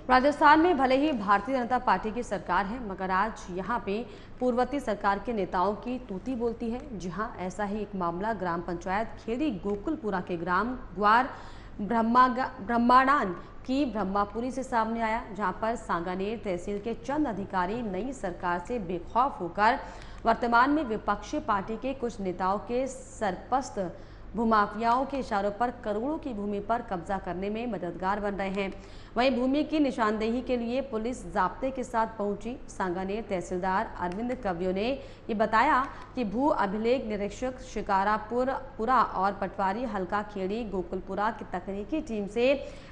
राजस्थान में भले ही भारतीय जनता पार्टी की सरकार है, मगर आज यहाँ पे पूर्ववर्ती सरकार के नेताओं की तूती बोलती है। जी हाँ, ऐसा ही एक मामला ग्राम पंचायत खेड़ी गोकुलपुरा के ग्राम ग्वार ब्रह्मांडान की ब्रह्मापुरी से सामने आया, जहां पर सांगानेर तहसील के चंद अधिकारी नई सरकार से बेखौफ होकर वर्तमान में विपक्षी पार्टी के कुछ नेताओं के सरपस्त भूमाफियाओं के इशारों पर करोड़ों की भूमि पर कब्जा करने में मददगार बन रहे हैं। वहीं भूमि की निशानदेही के लिए पुलिस जाब्ते के साथ पहुंची। सांगानेर तहसीलदार अरविंद कव्यो ने ये बताया कि भू अभिलेख निरीक्षक शिकारापुरा और पटवारी हल्का खेड़ी गोकुलपुरा की तकनीकी टीम से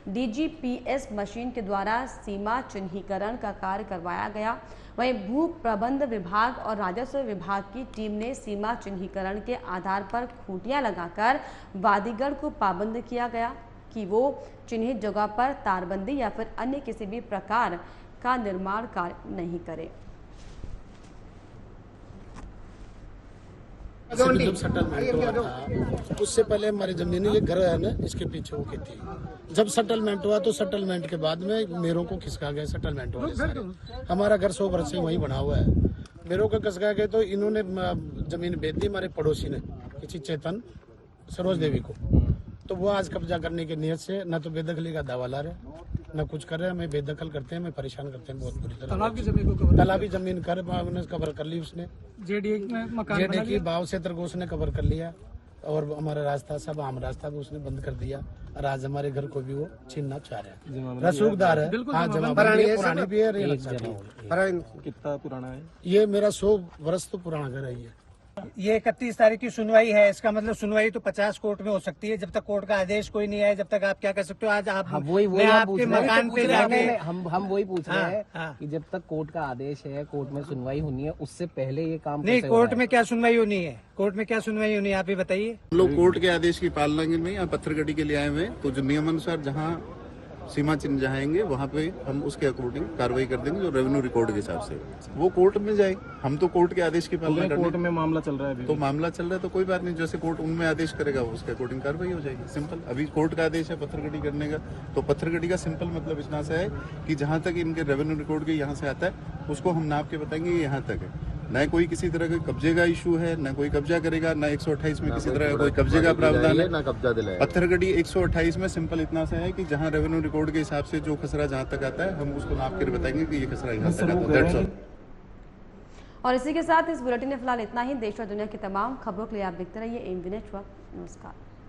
DGPS मशीन के द्वारा सीमा चिन्हीकरण का कार्य करवाया गया। वहीं भू प्रबंध विभाग और राजस्व विभाग की टीम ने सीमा चिन्हीकरण के आधार पर खूंटियां लगाकर वादीगढ़ को पाबंद किया गया कि वो चिन्हित जगह पर तारबंदी या फिर अन्य किसी भी प्रकार का निर्माण कार्य नहीं करे। जब सेटलमेंट हुआ था उससे पहले हमारी जमीन ये घर है ना, इसके पीछे वो थी। जब सेटलमेंट हुआ तो सेटलमेंट के बाद में मेरों को खिसका गया सेटलमेंट वाले सारे। हमारा घर 100 वर्ष से वहीं बना हुआ है। मेरों को खिसका गए तो इन्होंने जमीन बेच दी हमारे पड़ोसी ने, किसी चेतन सरोज देवी को। तो वो आज कब्जा करने की नियत से न तो बेदखली का दावा ला रहे, न कुछ कर रहे। हमें बेदखल करते हैं, हमें परेशान करते हैं बहुत बुरी तरह। तालाबी जमीन कवर कर ली उसने। जेडी की भाव क्षेत्र को उसने कवर कर लिया और हमारा रास्ता सब आम रास्ता को उसने बंद कर दिया। और आज हमारे घर को भी वो छीनना चाह रहे हैं। रसूखदार है, हाँ पुरानी भी है। कितना पुराना है ये? मेरा 100 वर्ष तो पुराना घर है ये 31 तारीख की सुनवाई है। इसका मतलब सुनवाई तो 50 कोर्ट में हो सकती है। जब तक कोर्ट का आदेश कोई नहीं आया, जब तक आप क्या कर सकते हो? आज आप आपके मकान पे जाके हम वही पूछ रहे हैं कि जब तक कोर्ट का आदेश है, कोर्ट में सुनवाई होनी है, उससे पहले ये काम नहीं। कोर्ट में क्या सुनवाई होनी है? कोर्ट में क्या सुनवाई होनी है, आप ही बताइए। लोग कोर्ट के आदेश की पालना के में या पत्थरगढ़ी के लिए आए हुए, तो जो नियम अनुसार जहाँ सीमा चिन्ह जाएंगे वहाँ पे हम उसके अकॉर्डिंग कार्रवाई कर देंगे, जो रेवेन्यू रिकॉर्ड के हिसाब से वो कोर्ट में जाए। हम तो कोर्ट के आदेश की पालना करेंगे। कोर्ट में मामला चल रहा है तो मामला चल रहा है तो कोई बात नहीं, जैसे कोर्ट उनमें आदेश करेगा उसके अकॉर्डिंग कार्रवाई हो जाएगी। सिंपल। अभी कोर्ट का आदेश है पत्थरगढ़ी करने का, तो पत्थरगढ़ी का सिंपल मतलब इतना सा है कि जहाँ तक इनके रेवेन्यू रिकॉर्ड के यहाँ से आता है उसको हम नाप के बताएंगे यहाँ तक है। न कोई किसी तरह का कब्जे का इशू है, न कोई कब्जा करेगा, न 128 में किसी तरह का कोई कब्जे का प्रावधान है, न कब्जा दिलाएगा। पत्थरगढ़ी 128 में सिंपल इतना सा है कि जहां रेवेन्यू रिकॉर्ड के हिसाब से जो खसरा जहां तक आता है हम उसको नाप कर बताएंगे कि ये खसरा यहाँ तक आता है। और इसी के साथ इस बुलेटिन में फिलहाल इतना ही। देश और दुनिया की तमाम खबरों के लिए आप देखते रहिए AMV नेटवर्क। नमस्कार।